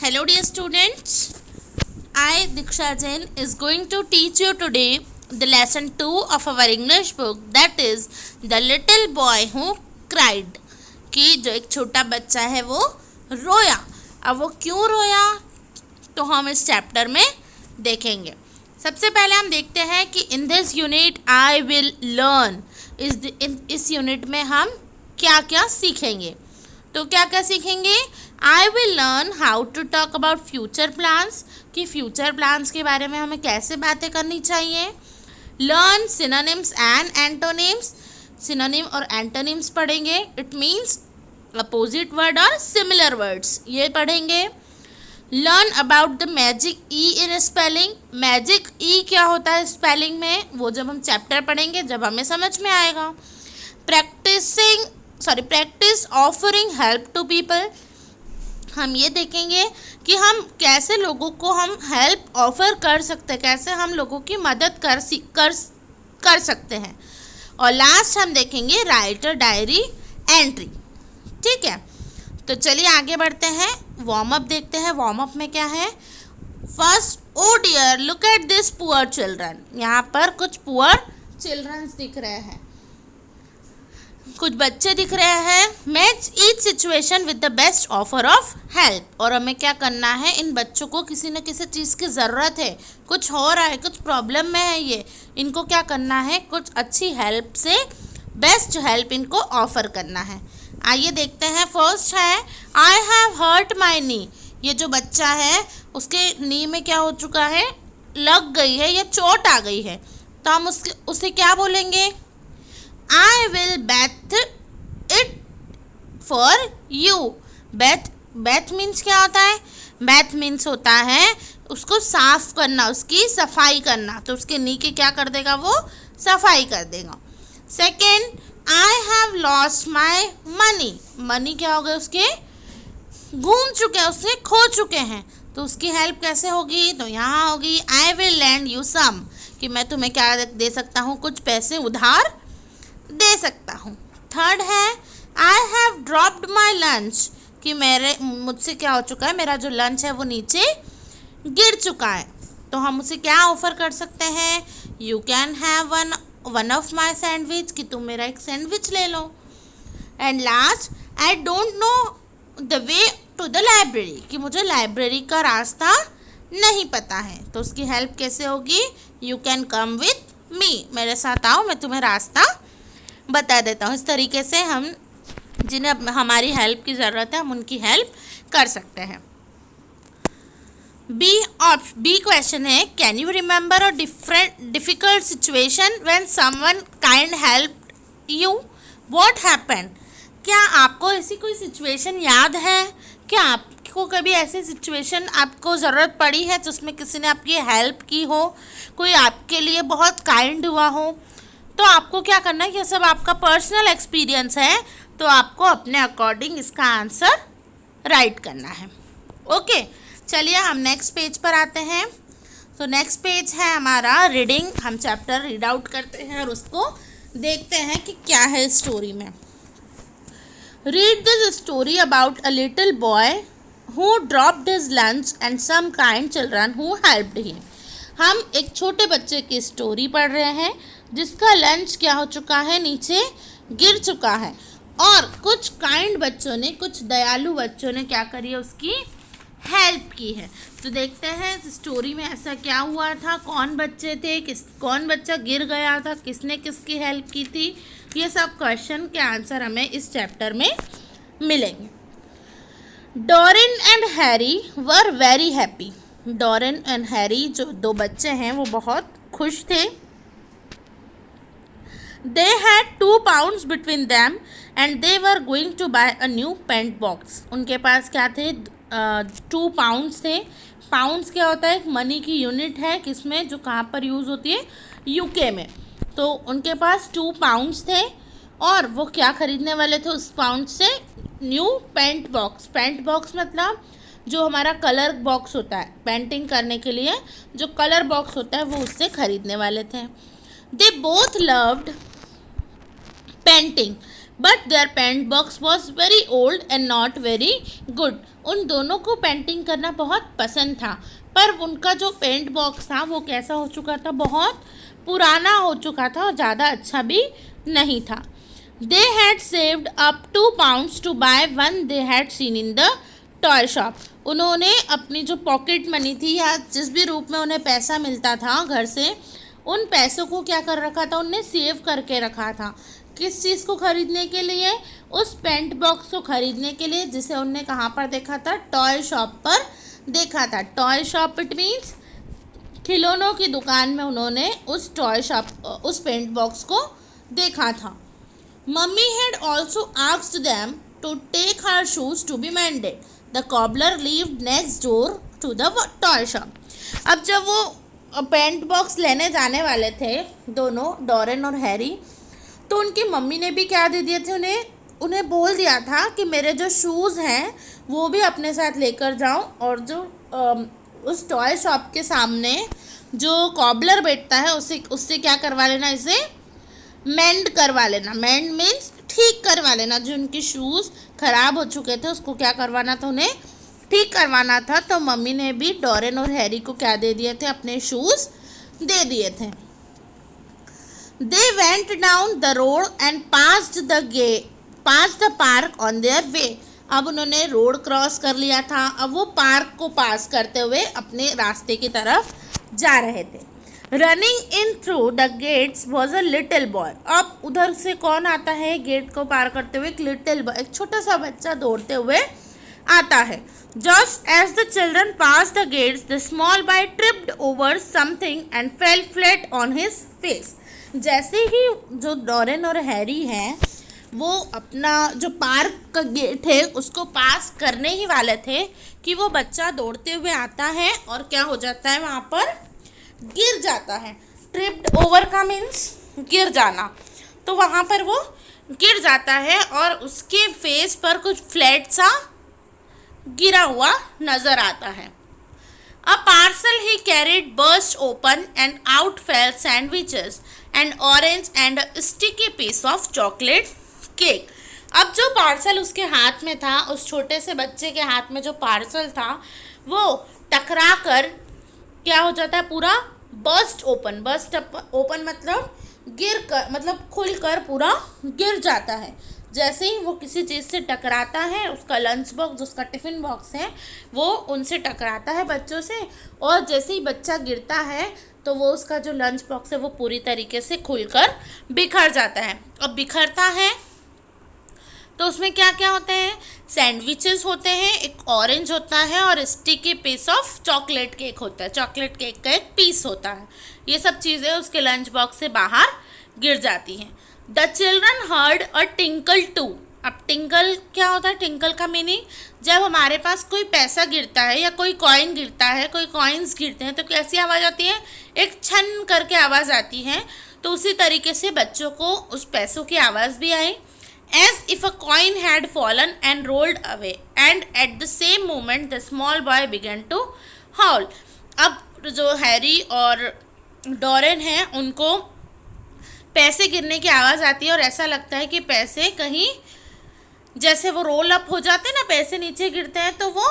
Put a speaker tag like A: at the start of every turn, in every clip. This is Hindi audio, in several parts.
A: Hello dear students, I Diksha Jain is going to teach you today the lesson 2 of our English book, that is The Little Boy Who Cried। कि जो एक छोटा बच्चा है वो रोया। अब वो क्यों रोया तो हम इस चैप्टर में देखेंगे। सबसे पहले हम देखते हैं कि in this unit I will learn, इस यूनिट में हम क्या क्या सीखेंगे। तो क्या क्या सीखेंगे? I will learn how to talk about future plans, कि फ्यूचर प्लान्स के बारे में हमें कैसे बातें करनी चाहिए। Learn synonyms and antonyms, synonym और एंटोनिम्स पढ़ेंगे। इट मीन्स अपोजिट वर्ड और सिमिलर वर्ड्स, ये पढ़ेंगे। Learn about the magic E in spelling, magic E क्या होता है स्पेलिंग में, वो जब हम चैप्टर पढ़ेंगे जब हमें समझ में आएगा। Practice offering help to people, हम ये देखेंगे कि हम कैसे लोगों को हम हेल्प ऑफर कर सकते हैं, कैसे हम लोगों की मदद कर सकते हैं। और लास्ट हम देखेंगे राइट अ डायरी एंट्री। ठीक है, तो चलिए आगे बढ़ते हैं। वार्म अप देखते हैं। वार्म अप में क्या है? First, oh dear look at this poor children, यहाँ पर कुछ पुअर चिल्ड्रंस दिख रहे हैं, कुछ बच्चे दिख रहे हैं। Match each situation with the best offer of help, और हमें क्या करना है, इन बच्चों को किसी न किसी चीज़ की ज़रूरत है, कुछ हो रहा है, कुछ प्रॉब्लम में है ये, इनको क्या करना है, कुछ अच्छी हेल्प से बेस्ट हेल्प इनको ऑफर करना है। आइए देखते हैं। फर्स्ट है आई हैव हर्ट माई नी, ये जो बच्चा है उसके नी में क्या हो चुका है, लग गई है या चोट आ गई है, तो हम उसे क्या बोलेंगे? I will bath it for you। bath means क्या होता है? bath means होता है उसको साफ करना, उसकी सफाई करना, तो उसके नी के क्या कर देगा, वो सफाई कर देगा। Second, I have lost my money, money क्या हो गया, उसके घूम चुके हैं, उससे खो चुके हैं, तो उसकी हेल्प कैसे होगी, तो यहाँ होगी I will lend you some, कि मैं तुम्हें क्या दे सकता हूँ, कुछ पैसे उधार दे सकता हूँ। थर्ड है I have dropped my lunch, कि मुझसे क्या हो चुका है, मेरा जो लंच है वो नीचे गिर चुका है, तो हम उसे क्या ऑफर कर सकते हैं, you can have one of my sandwich, कि तुम मेरा एक सैंडविच ले लो। And last, I don't know the way to the library, कि मुझे लाइब्रेरी का रास्ता नहीं पता है, तो उसकी हेल्प कैसे होगी, you can come with me, मेरे साथ आओ, मैं तुम्हें रास्ता बता देता हूँ। इस तरीके से हम जिन्हें हमारी हेल्प की ज़रूरत है हम उनकी हेल्प कर सकते हैं। बी क्वेश्चन है, can you remember a difficult situation when someone kind help you, what happened, क्या आपको ऐसी कोई सिचुएशन याद है? क्या आपको कभी ऐसी सिचुएशन आपको ज़रूरत पड़ी है जिसमें किसी ने आपकी हेल्प की हो, कोई आपके लिए बहुत काइंड हुआ हो? तो आपको क्या करना है, ये सब आपका पर्सनल एक्सपीरियंस है, तो आपको अपने अकॉर्डिंग इसका आंसर राइट करना है। ओके, चलिए हम नेक्स्ट पेज पर आते हैं। तो नेक्स्ट पेज है हमारा रीडिंग, हम चैप्टर रीड आउट करते हैं और उसको देखते हैं कि क्या है स्टोरी में। Read this story about a little boy who dropped his lunch and some kind children who helped him. हम एक छोटे बच्चे की स्टोरी पढ़ रहे हैं जिसका लंच क्या हो चुका है, नीचे गिर चुका है, और कुछ काइंड बच्चों ने, कुछ दयालु बच्चों ने क्या करी है, उसकी हेल्प की है। तो देखते हैं इस स्टोरी में ऐसा क्या हुआ था, कौन बच्चे थे, कौन बच्चा गिर गया था, किसने किसकी हेल्प की थी, ये सब क्वेश्चन के आंसर हमें इस चैप्टर में मिलेंगे। Dorian and Harry were very happy, Dorian and Harry जो दो बच्चे हैं वो बहुत खुश थे। They had 2 pounds between them and they were going to buy a new paint box। उनके पास क्या थे, 2 pounds थे। पाउंड्स क्या होता है, एक मनी की यूनिट है, किसमें, जो कहाँ पर यूज़ होती है, यूके में। तो उनके पास 2 pounds थे और वो क्या ख़रीदने वाले थे उस पाउंड से, new paint box. Paint box मतलब जो हमारा कलर बॉक्स होता है, पेंटिंग करने के लिए जो कलर बॉक्स होता है वो उससे ख़रीदने वाले थे। They both loved painting, but their paint box was very old and not very good. उन दोनों को पेंटिंग करना बहुत पसंद था, पर उनका जो पेंट बॉक्स था वो कैसा हो चुका था, बहुत पुराना हो चुका था और ज़्यादा अच्छा भी नहीं था। They had saved up £2 to buy one they had seen in the toy shop. उन्होंने अपनी जो पॉकेट मनी थी या जिस भी रूप में उन्हें पैसा मिलता था घर से, उन पैसों को क्या कर रखा था, उन्हें सेव करके रखा था। किस चीज़ को खरीदने के लिए, उस पेंट बॉक्स को खरीदने के लिए, जिसे उनने कहाँ पर देखा था, टॉय शॉप पर देखा था। टॉय शॉप इट मीन्स खिलौनों की दुकान में उन्होंने उस टॉय शॉप उस पेंट बॉक्स को देखा था। Mummy had also asked them to take her shoes to be mended. The cobbler lived next door to the toy shop. अब जब वो पेंट बॉक्स लेने जाने वाले थे दोनों, डॉरेन और हैरी, तो उनकी मम्मी ने भी क्या दे दिए थे, उन्हें बोल दिया था कि मेरे जो शूज़ हैं वो भी अपने साथ लेकर जाओ, और जो उस टॉय शॉप के सामने जो कॉबलर बैठता है उससे क्या करवा लेना, इसे मेंड करवा लेना। मेंड मीन्स ठीक करवा लेना। जो उनके शूज़ ख़राब हो चुके थे उसको क्या करवाना था, उन्हें ठीक करवाना था। तो मम्मी ने भी डॉरेन और हैरी को क्या दे दिए थे, अपने शूज़ दे दिए थे। They went down the road and passed the park on their way. अब उन्होंने रोड क्रॉस कर लिया था, अब वो पार्क को पास करते हुए अपने रास्ते की तरफ जा रहे थे। Running in through the gates was a little boy. अब उधर से कौन आता है, गेट को पार करते हुए एक लिटिल बॉय, एक छोटा सा बच्चा दौड़ते हुए आता है। Just as the children pass the gates the small boy tripped over something and fell flat on his face. जैसे ही जो डॉरेन और हैरी हैं वो अपना जो पार्क का गेट है उसको पास करने ही वाले थे कि वो बच्चा दौड़ते हुए आता है और क्या हो जाता है, वहाँ पर गिर जाता है। ट्रिप्ड ओवर का मीन्स गिर जाना, तो वहाँ पर वो गिर जाता है और उसके फेस पर कुछ फ्लैट सा गिरा हुआ नज़र आता है। A parcel he carried burst open and out fell sandwiches, an orange and a sticky piece of chocolate cake. अब जो पार्सल उसके हाथ में था, उस छोटे से बच्चे के हाथ में जो पार्सल था वो टकरा कर क्या हो जाता है, पूरा बर्स्ट ओपन मतलब गिर कर, मतलब खुल कर पूरा गिर जाता है। जैसे ही वो किसी चीज़ से टकराता है, उसका लंच बॉक्स, उसका टिफ़िन बॉक्स है, वो उनसे टकराता है बच्चों से, और जैसे ही बच्चा गिरता है तो वो उसका जो लंच बॉक्स है वो पूरी तरीके से खुलकर बिखर जाता है। अब बिखरता है तो उसमें क्या क्या होते हैं, सैंडविचेस होते हैं, एक ऑरेंज होता है और sticky piece of chocolate cake होता है, चॉकलेट केक का एक पीस होता है। ये सब चीज़ें उसके लंच बॉक्स से बाहर गिर जाती हैं। The children heard a tinkle too. अब टिंकल क्या होता है, टिंकल का मीनिंग, जब हमारे पास कोई पैसा गिरता है या कोई कॉइन गिरता है, कोई कॉइन्स गिरते हैं तो कैसी आवाज़ आती है, एक छन करके आवाज़ आती है। तो उसी तरीके से बच्चों को उस पैसों की आवाज़ भी आई। As if a coin had fallen and rolled away, and at the same moment the small boy began to howl. अब जो हैरी और डॉरेन हैं उनको पैसे गिरने की आवाज़ आती है और ऐसा लगता है कि पैसे कहीं, जैसे वो रोल अप हो जाते हैं ना, पैसे नीचे गिरते हैं तो वो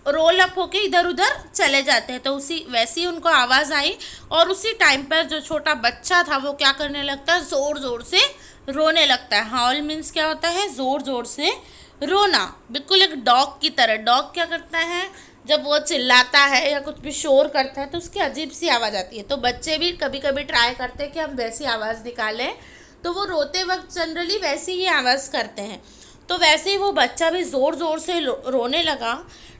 A: रोल अप होके इधर उधर चले जाते हैं, तो वैसी उनको आवाज़ आई। और उसी टाइम पर जो छोटा बच्चा था वो क्या करने लगता है, ज़ोर ज़ोर से रोने लगता है। हाउल मीन्स क्या होता है, ज़ोर ज़ोर से रोना, बिल्कुल एक डॉग की तरह। डॉग क्या करता है, जब वो चिल्लाता है या कुछ भी शोर करता है तो उसकी अजीब सी आवाज़ आती है। तो बच्चे भी कभी कभी ट्राई करते हैं कि हम वैसी आवाज़ निकालें, तो वो रोते वक्त जनरली वैसी ही आवाज़ करते हैं। तो वैसे ही वो बच्चा भी ज़ोर ज़ोर से रोने लगा।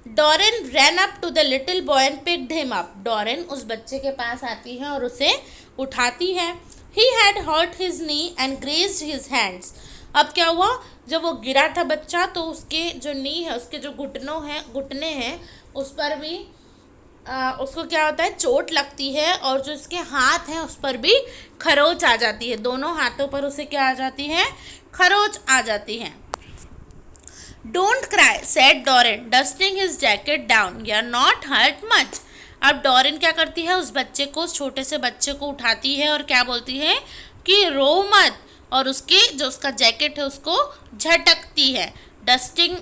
A: Doreen ran up to the little boy and picked him up. Doreen उस बच्चे के पास आती है और उसे उठाती है। He had hurt his knee and grazed his hands. अब क्या हुआ, जब वो गिरा था बच्चा तो उसके जो नी है, उसके जो घुटने हैं उस पर भी उसको क्या होता है, चोट लगती है, और जो उसके हाथ हैं उस पर भी खरोच आ जाती है। दोनों हाथों पर उसे क्या आ जाती है, खरोच आ जाती है। Don't cry, said Doran, dusting his jacket down. You're not hurt much. अब डॉरेन क्या करती है, उस बच्चे को, उस छोटे से बच्चे को उठाती है और क्या बोलती है कि रो मत, और उसके जो उसका जैकेट है उसको झटकती है। डस्टिंग,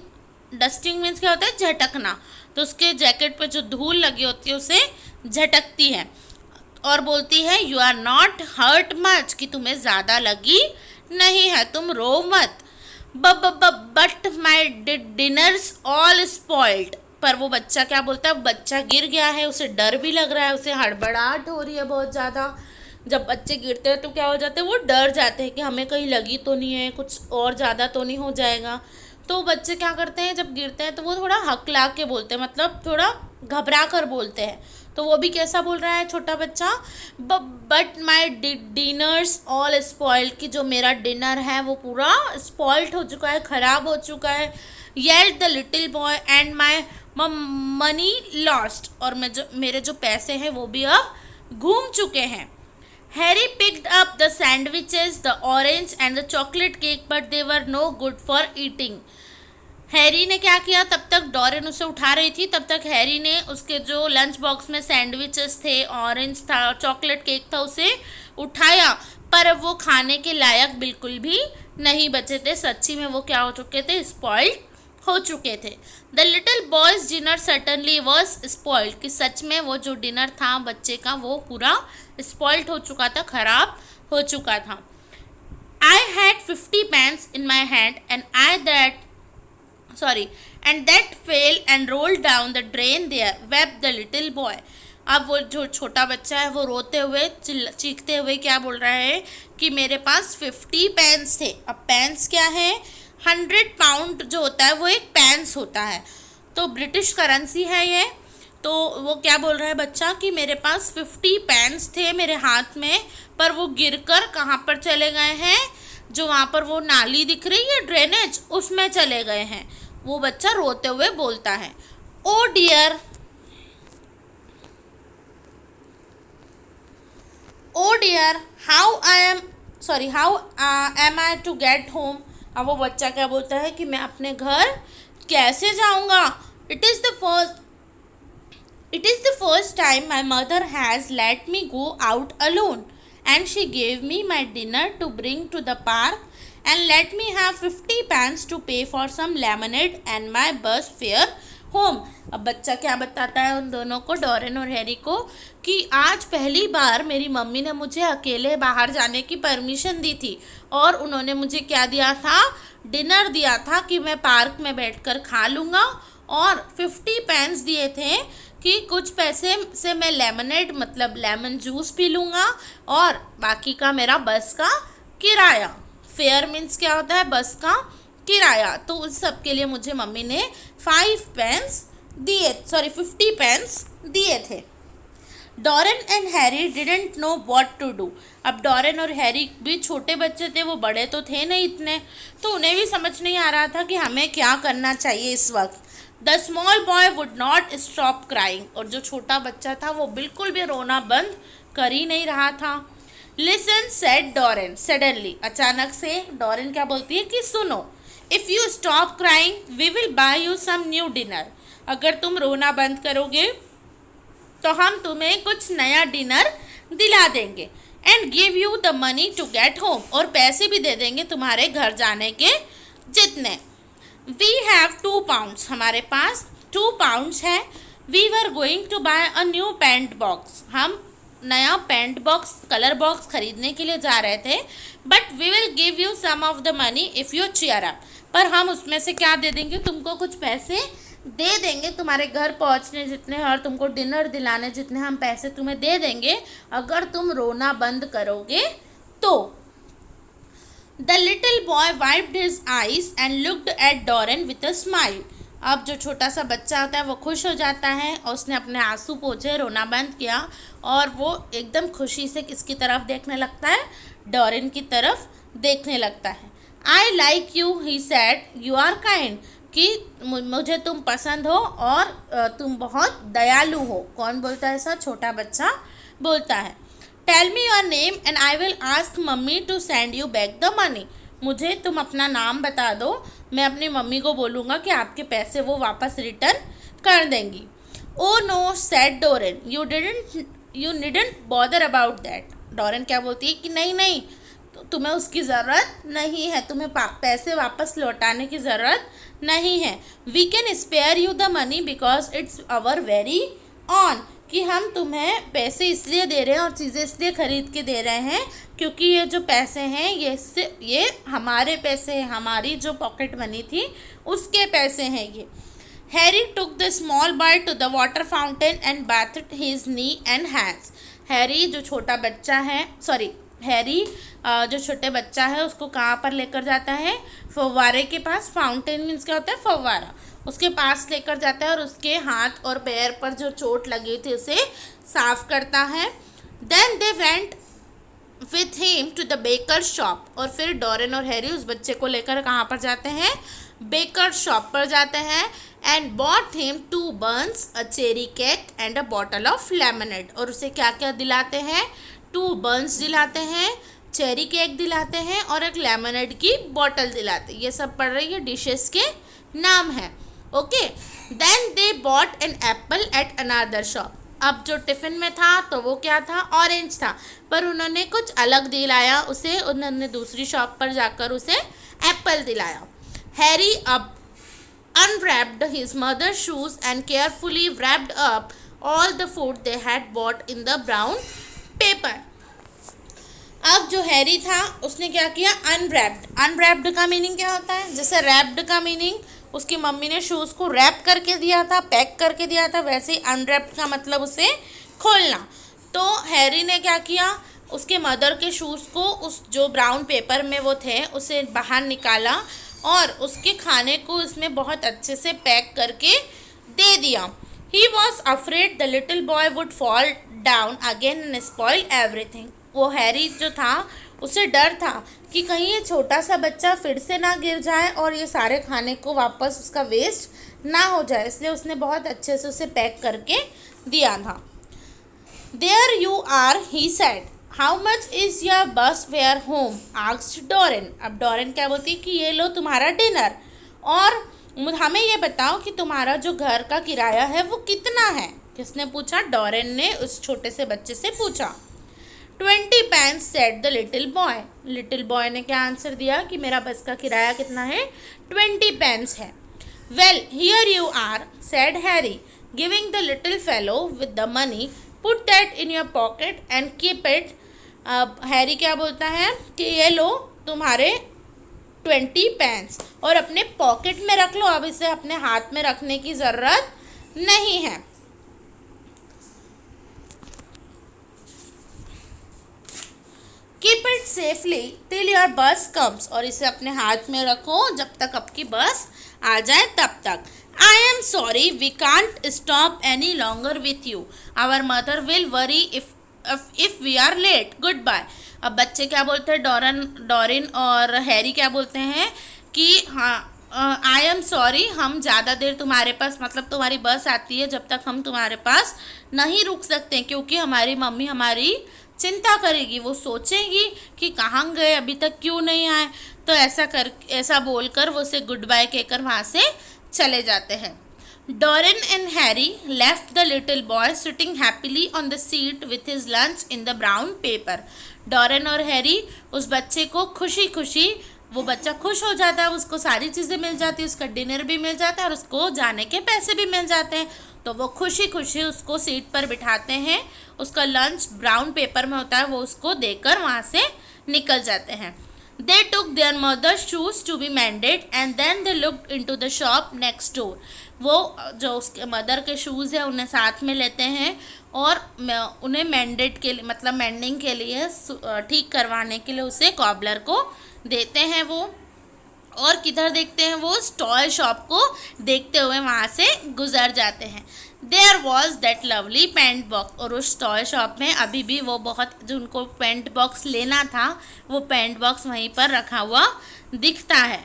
A: डस्टिंग मीन्स क्या होता है, झटकना। तो उसके जैकेट पे जो धूल लगी होती है उसे झटकती है और बोलती है you are not hurt much, कि तुम्हें ज़्यादा लगी नहीं है, तुम रो मत। But my dinner's all spoiled. पर वो बच्चा क्या बोलता है, बच्चा गिर गया है, उसे डर भी लग रहा है, उसे हड़बड़ाहट हो रही है बहुत ज़्यादा। जब बच्चे गिरते हैं तो क्या हो जाते हैं, वो डर जाते हैं कि हमें कहीं लगी तो नहीं है, कुछ और ज़्यादा तो नहीं हो जाएगा। तो बच्चे क्या करते हैं, जब गिरते हैं तो वो थोड़ा हकला के बोलते हैं, मतलब थोड़ा घबरा कर बोलते हैं। तो वो भी कैसा बोल रहा है छोटा बच्चा, but my dinner's all spoiled, कि जो मेरा डिनर है वो पूरा स्पॉइल्ड हो चुका है, ख़राब हो चुका है। Yelled the little boy and my money lost, और मेरे जो पैसे हैं वो भी अब घूम चुके हैं। Harry picked up the sandwiches, the orange and the chocolate cake, but they were no good for eating. Harry ने क्या किया, तब तक डॉरेन उसे उठा रही थी, तब तक हैरी ने उसके जो लंच बॉक्स में सैंडविचेस थे, ऑरेंज था, चॉकलेट केक था, उसे उठाया, पर वो खाने के लायक बिल्कुल भी नहीं बचे थे। सच्ची में वो क्या हो चुके थे, स्पॉइल्ड हो चुके थे। The little boys dinner certainly was spoiled, कि सच में वो जो डिनर था बच्चे का वो पूरा स्पॉइल्ड हो चुका था, खराब हो चुका था। I had 50 pence in my hand and that fell and rolled down the drain there, wept the little boy. अब वो जो छोटा बच्चा है वो रोते हुए चीखते हुए क्या बोल रहा है कि मेरे पास 50 pence थे। अब पेंस क्या है, 100 pound जो होता है वो एक पेंस होता है, तो ब्रिटिश करेंसी है ये। तो वो क्या बोल रहा है बच्चा कि मेरे पास 50 पेंस थे मेरे हाथ में, पर वो गिरकर कहाँ पर चले गए हैं, जो वहाँ पर वो नाली दिख रही है ड्रेनेज, उसमें चले गए हैं। वो बच्चा रोते हुए बोलता है, oh dear, oh dear, how am I to get home. अब वो बच्चा क्या बोलता है कि मैं अपने घर कैसे जाऊँगा। It is the first time my mother has let me go out alone and she gave me my dinner to bring to the park and let me have 50 pence to pay for some lemonade and my bus fare home. अब बच्चा क्या बताता है उन दोनों को, डॉरेन और हैरी को, कि आज पहली बार मेरी मम्मी ने मुझे अकेले बाहर जाने की परमिशन दी थी और उन्होंने मुझे क्या दिया था, डिनर दिया था कि मैं पार्क में बैठकर खा लूँगा, और 50 पेंस दिए थे कि कुछ पैसे से मैं लेमनेड मतलब लेमन जूस पी लूँगा, और बाकी का मेरा बस का किराया, फेयर मीन्स क्या होता है, बस का किराया। तो उस सब के लिए मुझे मम्मी ने 50 पेंस दिए थे। Doreen and Harry didn't know what to do. अब डॉरेन और हैरी भी छोटे बच्चे थे, वो बड़े तो थे नहीं इतने, तो उन्हें भी समझ नहीं आ रहा था कि हमें क्या करना चाहिए इस वक्त। The small boy would not stop crying, और जो छोटा बच्चा था वो बिल्कुल भी रोना बंद कर ही नहीं रहा था। लिसन सेड डॉरेन सडनली, अचानक से डॉरेन क्या बोलती है कि सुनो, if you stop crying we will buy you some new dinner. अगर तुम रोना बंद करोगे तो हम तुम्हें कुछ नया डिनर दिला देंगे, and give you the money to get home, और पैसे भी दे देंगे तुम्हारे घर जाने के जितने। वी हैव 2 pounds, हमारे पास 2 pounds है। We were going to buy a new paint box, हम नया पेंट बॉक्स कलर बॉक्स खरीदने के लिए जा रहे थे। But we will give you some of the money if you cheer up, पर हम उसमें से क्या दे देंगे, तुमको कुछ पैसे दे देंगे तुम्हारे घर पहुंचने जितने, और तुमको डिनर दिलाने जितने हम पैसे तुम्हें दे देंगे अगर तुम रोना बंद करोगे तो। The little boy wiped his eyes and looked at Dorin with a smile. अब जो छोटा सा बच्चा होता है वो खुश हो जाता है, और उसने अपने आंसू पोंछे, रोना बंद किया, और वो एकदम खुशी से किसकी तरफ देखने लगता है, डॉरेन की तरफ देखने लगता है। I like you he said, you are kind, कि मुझे तुम पसंद हो और तुम बहुत दयालु हो। कौन बोलता है ऐसा, छोटा बच्चा बोलता है। Tell me your name and I will ask mummy to send you back the money, मुझे तुम अपना नाम बता दो, मैं अपनी मम्मी को बोलूँगा कि आपके पैसे वो वापस रिटर्न कर देंगी। Oh no said Doreen, you needn't bother about that. Doreen क्या बोलती है कि नहीं नहीं, तो तुम्हें उसकी ज़रूरत नहीं है, तुम्हें पैसे वापस लौटाने की ज़रूरत नहीं है। We can spare you the money because it's our very own, कि हम तुम्हें पैसे इसलिए दे रहे हैं और चीज़ें इसलिए ख़रीद के दे रहे हैं क्योंकि ये जो पैसे हैं ये हमारे पैसे हैं, हमारी जो पॉकेट मनी थी उसके पैसे हैं ये। Harry took the small boy to the water fountain and bathed his knee and hands। Harry जो छोटा बच्चा है, हैरी जो छोटे बच्चा है उसको कहाँ पर लेकर जाता है? फव्वारे के पास। फाउंटेन मीन्स क्या होता है? फव्वारा। उसके पास लेकर जाता है और उसके हाथ और पैर पर जो चोट लगी थी उसे साफ करता है। Then they went with him to the baker shop, और फिर डोरेन और हैरी उस बच्चे को लेकर कहाँ पर जाते हैं? बेकर शॉप पर जाते हैं। And bought him 2 buns, a cherry cake and a bottle of lemonade. और उसे क्या क्या दिलाते हैं? 2 buns दिलाते हैं, चेरी केक दिलाते हैं और एक लेमनेड की बॉटल दिलाते हैं। ये सब पढ़ रही है डिशेस के नाम है। Okay, then they bought an apple at another shop. अब जो टिफ़िन में था तो वो क्या था? ऑरेंज था, पर उन्होंने कुछ अलग दिलाया उसे, उन्होंने दूसरी शॉप पर जाकर उसे एप्पल दिलाया। हैरी अब unwrapped his mother's shoes and carefully wrapped up all the food they had bought in the brown paper। अब जो हैरी था उसने क्या किया? अनरैप्ड का मीनिंग क्या होता है? जैसे रैप्ड का मीनिंग उसकी मम्मी ने शूज़ को रैप करके दिया था, पैक करके दिया था, वैसे ही अनरैप्ड का मतलब उसे खोलना। तो हैरी ने क्या किया? उसके मदर के शूज़ को उस जो ब्राउन पेपर में वो थे उसे बाहर निकाला और उसके खाने को उसमें बहुत अच्छे से पैक करके दे दिया। He was afraid the little boy would fall down again and spoil everything. वो हैरी जो था उसे डर था कि कहीं ये छोटा सा बच्चा फिर से ना गिर जाए और ये सारे खाने को वापस उसका वेस्ट ना हो जाए, इसलिए उसने बहुत अच्छे से उसे पैक करके दिया था। There you are, he said, how much is your bus fare home, asked Doreen. अब डोरेन क्या बोलती है कि ये लो तुम्हारा डिनर, और हमें ये बताओ कि तुम्हारा जो घर का किराया है वो कितना है? किसने पूछा? डोरेन ने उस छोटे से बच्चे से पूछा। 20 pence said the little boy. Little boy ने क्या आंसर दिया कि मेरा बस का किराया कितना है? 20 pence है। Well here you are, said Harry, giving the little fellow with the money, put that in your pocket and keep it. अब हैरी क्या बोलता है कि ये लो तुम्हारे 20 pence और अपने पॉकेट में रख लो, अब इसे अपने हाथ में रखने की ज़रूरत नहीं है। Keep it safely till your बस कम्स, और इसे अपने हाथ में रखो जब तक आपकी बस आ जाए तब तक। I am sorry we can't stop any longer with you, our mother will worry if we are late, goodbye. अब बच्चे क्या बोलते हैं? डोरिन और हैरी क्या बोलते हैं कि हाँ आई एम सॉरी, हम ज़्यादा देर तुम्हारे पास, मतलब तुम्हारी बस आती है जब तक हम तुम्हारे पास नहीं रुक सकते, क्योंकि हमारी मम्मी हमारी चिंता करेगी, वो सोचेगी कि कहाँ गए, अभी तक क्यों नहीं आए। तो ऐसा बोलकर वो उसे गुड बाय कहकर वहाँ से चले जाते हैं। Doran and Harry left the little boy sitting happily on the seat with his lunch in the brown paper। Dorin और हैरी उस बच्चे को खुशी खुशी, वो बच्चा खुश हो जाता है, उसको सारी चीज़ें मिल जाती है, उसका डिनर भी मिल जाता है और उसको जाने के पैसे भी मिल जाते हैं। तो वो खुशी खुशी उसको सीट पर बिठाते हैं, उसका लंच ब्राउन पेपर में होता है वो उसको देकर वहाँ से निकल जाते हैं। They took their mother's shoes to be mended and then they looked into the shop next door। वो जो उसके मदर के शूज़ है उन्हें साथ में लेते हैं और उन्हें मेंडेड के लिए, मतलब मेंडिंग के लिए, ठीक करवाने के लिए उसे कॉबलर को देते हैं वो। और किधर देखते हैं? वो टॉय शॉप को देखते हुए वहाँ से गुजर जाते हैं। There was that lovely paint box, और उस टॉय शॉप में अभी भी वो बहुत, जो उनको पेंट बॉक्स लेना था वो पेंट बॉक्स वहीं पर रखा हुआ दिखता है।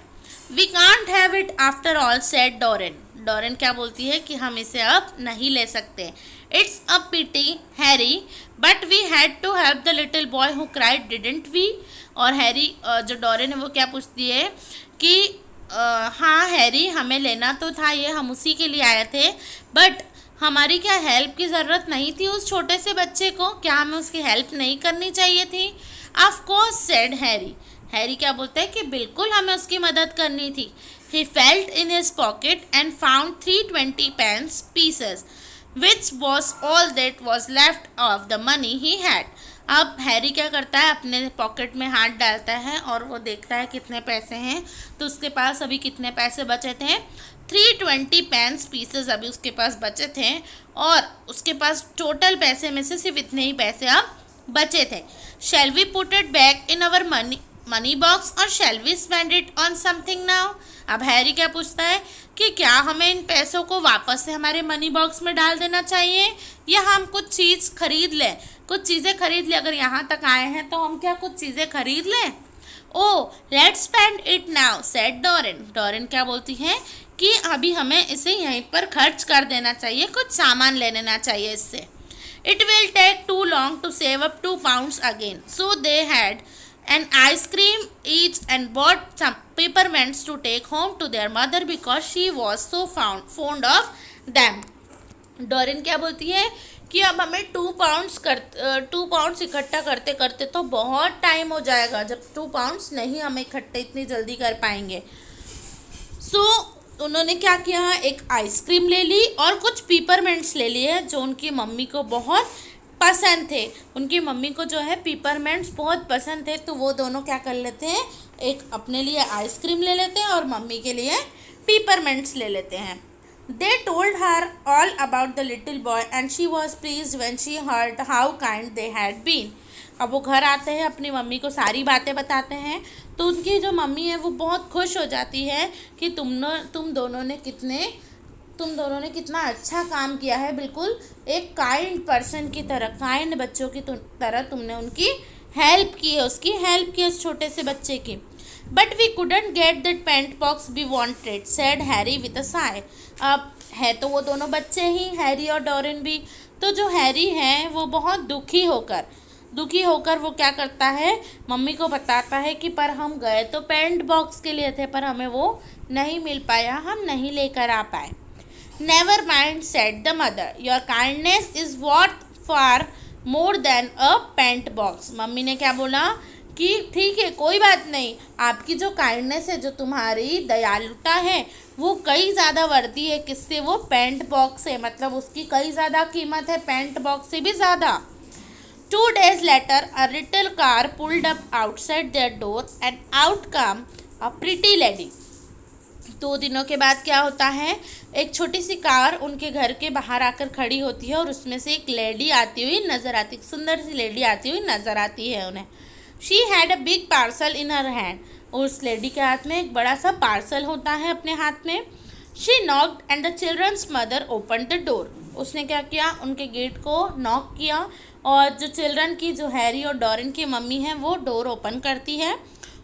A: We can't have it after all, said Doreen. Doreen क्या बोलती है कि हम इसे अब नहीं ले सकते। It's a pity Harry but we had to help the little boy who cried, didn't we. और हैरी, जो डोरेन है वो क्या पूछती है कि हाँ हैरी, हमें लेना तो था ये, हम उसी के लिए आए थे, बट हमारी क्या हेल्प की ज़रूरत नहीं थी उस छोटे से बच्चे को? क्या हमें उसकी हेल्प नहीं करनी चाहिए थी? Of course said Harry. Harry क्या बोलता है कि बिल्कुल हमें उसकी मदद करनी थी। He felt in his pocket and found 320 pence pieces, which was all that was left of the money he had. अब हैरी क्या करता है, अपने पॉकेट में हाथ डालता है और वो देखता है कितने पैसे हैं। तो उसके पास अभी कितने पैसे बचे थे? 320 पेंस पीसेस अभी उसके पास बचे थे, और उसके पास टोटल पैसे में से सिर्फ इतने ही पैसे अब बचे थे। Shall we put it back in our money box और shall we spend it on something now? अब हैरी क्या पूछता है कि क्या हमें इन पैसों को वापस से हमारे मनी बॉक्स में डाल देना चाहिए, या हम कुछ चीज़ खरीद लें, कुछ चीज़ें खरीद लें? अगर यहाँ तक आए हैं तो हम क्या कुछ चीज़ें खरीद लें? Oh let's spend it now said Doreen. Doreen क्या बोलती है कि अभी हमें इसे यहीं पर खर्च कर देना चाहिए, कुछ सामान ले लेना चाहिए इससे। It will take too long to save up 2 pounds again, so they had an ice cream each and bought some peppermints to take home to their mother because she was so fond of them. Dorian क्या बोलती है कि अब हमें 2 pounds इकट्ठा करते करते तो बहुत टाइम हो जाएगा, जब 2 pounds नहीं हम इकट्ठे इतनी जल्दी कर पाएंगे। उन्होंने क्या किया, एक आइसक्रीम ले ली और कुछ पीपरमेंट्स ले लिए जो उनकी मम्मी को बहुत पसंद थे। उनकी मम्मी को जो है पीपरमेंट्स बहुत पसंद थे, तो वो दोनों क्या कर लेते हैं, एक अपने लिए आइसक्रीम ले लेते हैं और मम्मी के लिए पीपरमेंट्स ले लेते हैं। They told her all about the little boy and she was pleased when she heard how kind they had been. अब वो घर आते हैं, अपनी मम्मी को सारी बातें बताते हैं, तो उनकी जो मम्मी है वो बहुत खुश हो जाती है कि तुम दोनों ने कितना अच्छा काम किया है, बिल्कुल एक काइंड पर्सन की तरह, काइंड बच्चों की तरह तुमने उनकी हेल्प की है, उसकी हेल्प की उस छोटे से बच्चे की। But we couldn't get that paint box we wanted said Harry with a sigh. अब है तो वो दोनों बच्चे ही, हैरी और डोरिन भी, तो जो हैरी है वो बहुत दुखी होकर वो क्या करता है, मम्मी को बताता है कि पर हम गए तो पेंट बॉक्स के लिए थे, पर हमें वो नहीं मिल पाया, हम नहीं लेकर आ पाए। Never mind said the mother, your kindness is worth far more than a paint box. Mummy ने क्या बोला कि ठीक है, कोई बात नहीं, आपकी जो काइंडनेस है, जो तुम्हारी दयालुता है, वो कई ज़्यादा वर्दी है, किससे? वो पेंट बॉक्स से, मतलब उसकी कई ज़्यादा कीमत है, पेंट बॉक्स से भी ज़्यादा। 2 days later, a little car pulled up outside their door and out came a pretty lady. 2 दिनों के बाद क्या होता है, एक छोटी सी कार उनके घर के बाहर आकर खड़ी होती है और उसमें से एक लेडी आती हुई नजर आती, सुंदर सी लेडी आती हुई नजर आती है उन्हें। She had a big parcel in her hand, और उस लेडी के हाथ में एक बड़ा सा पार्सल होता है अपने हाथ में। She knocked and the children's mother open the door. उसने क्या किया, उनके गेट को नॉक किया, और जो चिल्ड्रन की, जो हैरी और डोरिन की मम्मी है, वो डोर ओपन करती है।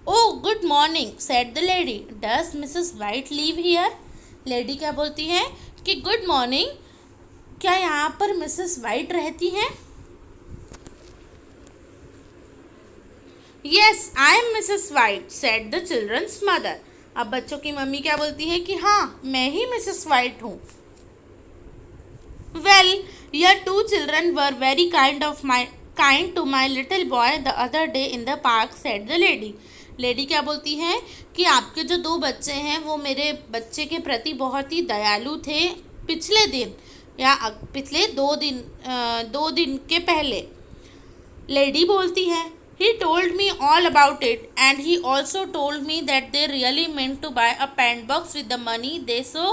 A: Oh good morning said the lady, does Mrs white live here? Lady क्या बोलती है कि गुड मॉर्निंग, क्या यहाँ पर मिसेस वाइट रहती हैं? Yes I am Mrs White said the children's mother. अब बच्चों की मम्मी क्या बोलती है कि हाँ, मैं ही मिसेस वाइट हूँ। Well, your 2 children were very kind to my little boy the other day in the park, said the lady. Lady क्या बोलती है कि आपके जो 2 बच्चे हैं वो मेरे बच्चे के प्रति बहुत ही दयालु थे पिछले दिन, या पिछले 2 दिन के पहले। लेडी बोलती है he told me all about it and he also told me that they really meant to buy a paint box with the money they so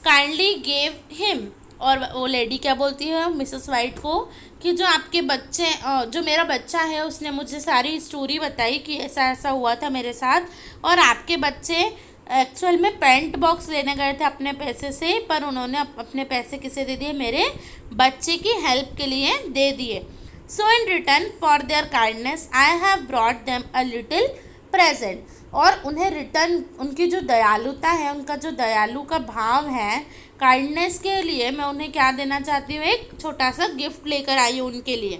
A: kindly gave him. और वो लेडी क्या बोलती है मिसेस वाइट को कि जो आपके बच्चे, जो मेरा बच्चा है, उसने मुझे सारी स्टोरी बताई कि ऐसा ऐसा हुआ था मेरे साथ, और आपके बच्चे एक्चुअल में पेंट बॉक्स लेने गए थे अपने पैसे से, पर उन्होंने अपने पैसे किसे दे दिए, मेरे बच्चे की हेल्प के लिए दे दिए। So in return for their kindness I have brought them a little present. और उन्हें रिटर्न, उनकी जो दयालुता है, उनका जो दयालु का भाव है, काइंडनेस के लिए मैं उन्हें क्या देना चाहती हूँ, एक छोटा सा गिफ्ट लेकर आई हूँ उनके लिए।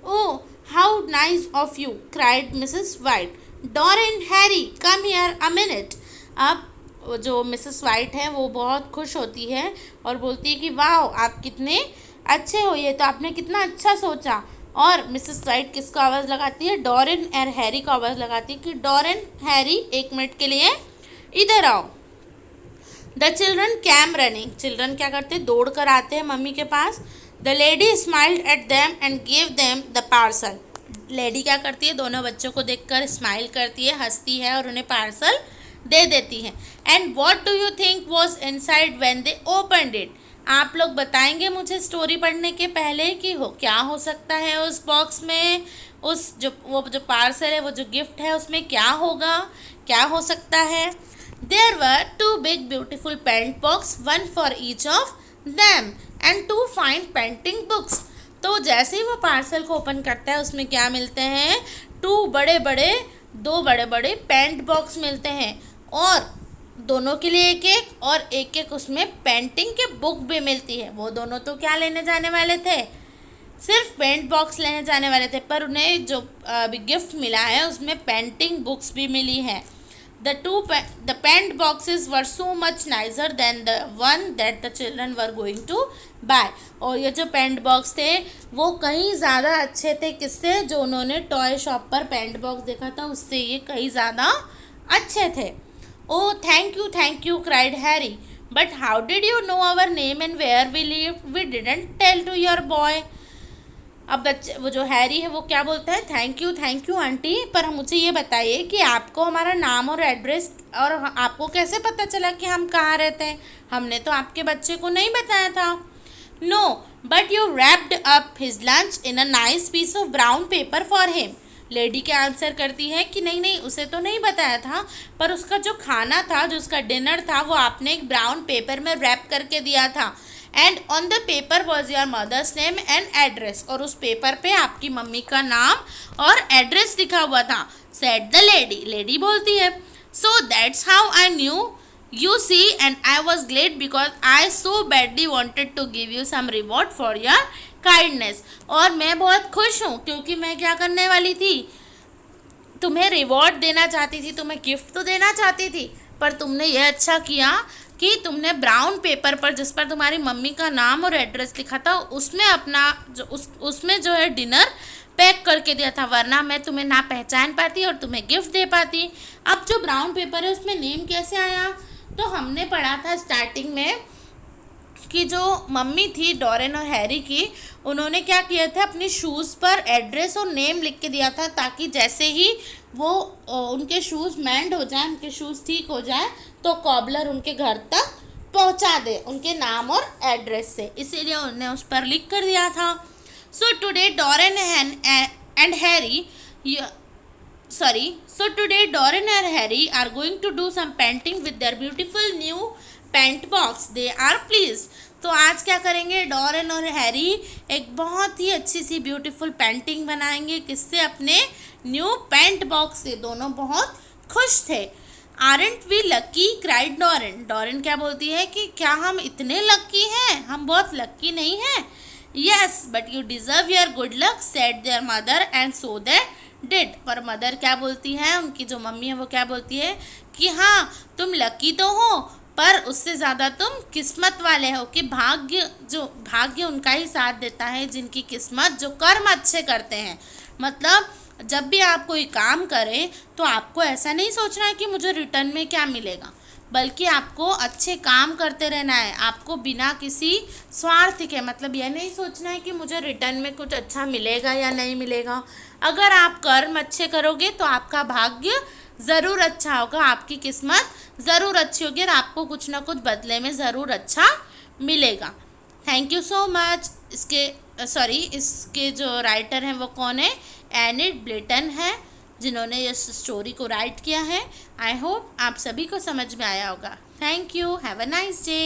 A: Oh how nice of you cried Mrs white, Dorian Harry come here a minute. अब जो मिसेस वाइट है वो बहुत खुश होती है और बोलती है कि वाह आप कितने अच्छे हो, ये तो आपने कितना अच्छा सोचा। और मिसेस वाइट किसको आवाज़ लगाती है? डॉरेन और हैरी को आवाज़ लगाती है कि डॉरेन, हैरी, 1 मिनट के लिए इधर आओ। The children came running, children क्या करते हैं? दौड़ कर आते हैं मम्मी के पास। The lady smiled at them and give them the parcel, lady क्या करती है? दोनों बच्चों को देखकर स्माइल करती है, हंसती है और उन्हें पार्सल दे देती है। And what do you think was inside when they opened it? आप लोग बताएंगे मुझे स्टोरी पढ़ने के पहले कि क्या हो सकता है उस बॉक्स में, उस वो जो पार्सल है, वो जो गिफ्ट है, उसमें क्या होगा, क्या हो सकता है? There were 2 big beautiful paint box, one for each of them and 2 fine painting books. तो जैसे ही वो पार्सल को ओपन करता है उसमें क्या मिलते हैं? 2 बड़े बड़े पेंट बॉक्स मिलते हैं और दोनों के लिए एक एक, और एक एक उसमें पेंटिंग के बुक भी मिलती है। वो दोनों तो क्या लेने जाने वाले थे? सिर्फ पेंट बॉक्स लेने जाने वाले थे, पर उन्हें जो गिफ्ट मिला है उसमें पेंटिंग बुक्स भी मिली है। The paint boxes were so much nicer than the one that the children were going to buy. और ये जो पेंट बॉक्स थे वो कहीं ज़्यादा अच्छे थे, किससे? जो उन्होंने टॉय शॉप पर पेंट बॉक्स देखा था उससे ये कहीं ज़्यादा अच्छे थे। Oh, thank you, cried Harry. But how did you know our name and where we live? We didn't tell to your boy. अब बच्चे, वो जो हैरी है वो क्या बोलता है? थैंक यू आंटी, पर मुझे ये बताइए कि आपको हमारा नाम और एड्रेस और आपको कैसे पता चला कि हम कहाँ रहते हैं? हमने तो आपके बच्चे को नहीं बताया था। No, but you wrapped up his lunch in a nice piece of brown paper for him. Lady क्या आंसर करती है कि नहीं उसे तो नहीं बताया था, पर उसका जो खाना था, जो उसका डिनर था, वो आपने एक ब्राउन पेपर में रैप करके दिया था। And on the paper was your mother's name and address, और उस पेपर पे आपकी मम्मी का नाम और एड्रेस लिखा हुआ था। सेड द लेडी, लेडी बोलती है, so that's how I knew you see and I was glad because I so badly wanted to give you some reward for your kindness. और मैं बहुत खुश हूँ क्योंकि मैं क्या करने वाली थी? तुम्हें रिवॉर्ड देना चाहती थी, तुम्हें गिफ्ट तो देना चाहती थी, पर तुमने यह अच्छा किया कि तुमने ब्राउन पेपर पर जिस पर तुम्हारी मम्मी का नाम और एड्रेस लिखा था उसमें अपना उसमें जो है डिनर पैक करके दिया था, वरना मैं तुम्हें ना पहचान पाती और तुम्हें गिफ्ट दे पाती। अब जो ब्राउन पेपर है उसमें नेम कैसे आया? तो हमने पढ़ा था स्टार्टिंग में कि जो मम्मी थी डॉरेन और हैरी की, उन्होंने क्या किया था? अपने शूज़ पर एड्रेस और नेम लिख के दिया था, ताकि जैसे ही वो उनके शूज़ मेंड हो जाए, उनके शूज़ ठीक हो जाए, तो कॉबलर उनके घर तक पहुंचा दे उनके नाम और एड्रेस से, इसीलिए उन्होंने उस पर लिख कर दिया था। So today Dorin and Harry are going to do some painting with their beautiful new paint box. They are pleased. तो आज क्या करेंगे? डॉरेन और हैरी एक बहुत ही अच्छी सी ब्यूटीफुल पेंटिंग बनाएंगे, किससे? अपने न्यू पेंट बॉक्स से। दोनों बहुत खुश थे। Aren't we lucky, cried Doreen, Doreen क्या बोलती है कि क्या हम इतने लकी हैं? हम बहुत लकी नहीं हैं? Yes but you deserve your good luck, said there mother and so they did. पर मदर क्या बोलती है? उनकी जो मम्मी है वो क्या बोलती है कि हाँ तुम लकी तो हो, पर उससे ज़्यादा तुम किस्मत वाले हो, कि भाग्य उनका ही साथ देता है जिनकी किस्मत, जो कर्म अच्छे करते हैं। मतलब जब भी आप कोई काम करें तो आपको ऐसा नहीं सोचना है कि मुझे रिटर्न में क्या मिलेगा, बल्कि आपको अच्छे काम करते रहना है। आपको बिना किसी स्वार्थ के, मतलब यह नहीं सोचना है कि मुझे रिटर्न में कुछ अच्छा मिलेगा या नहीं मिलेगा। अगर आप कर्म अच्छे करोगे तो आपका भाग्य ज़रूर अच्छा होगा, आपकी किस्मत ज़रूर अच्छी होगी और आपको कुछ ना कुछ बदले में ज़रूर अच्छा मिलेगा। Thank you so much. इसके जो राइटर हैं वो कौन है? एनिड ब्लेटन है, जिन्होंने इस स्टोरी को राइट किया है। आई होप आप सभी को समझ में आया होगा। Thank you, have a nice day.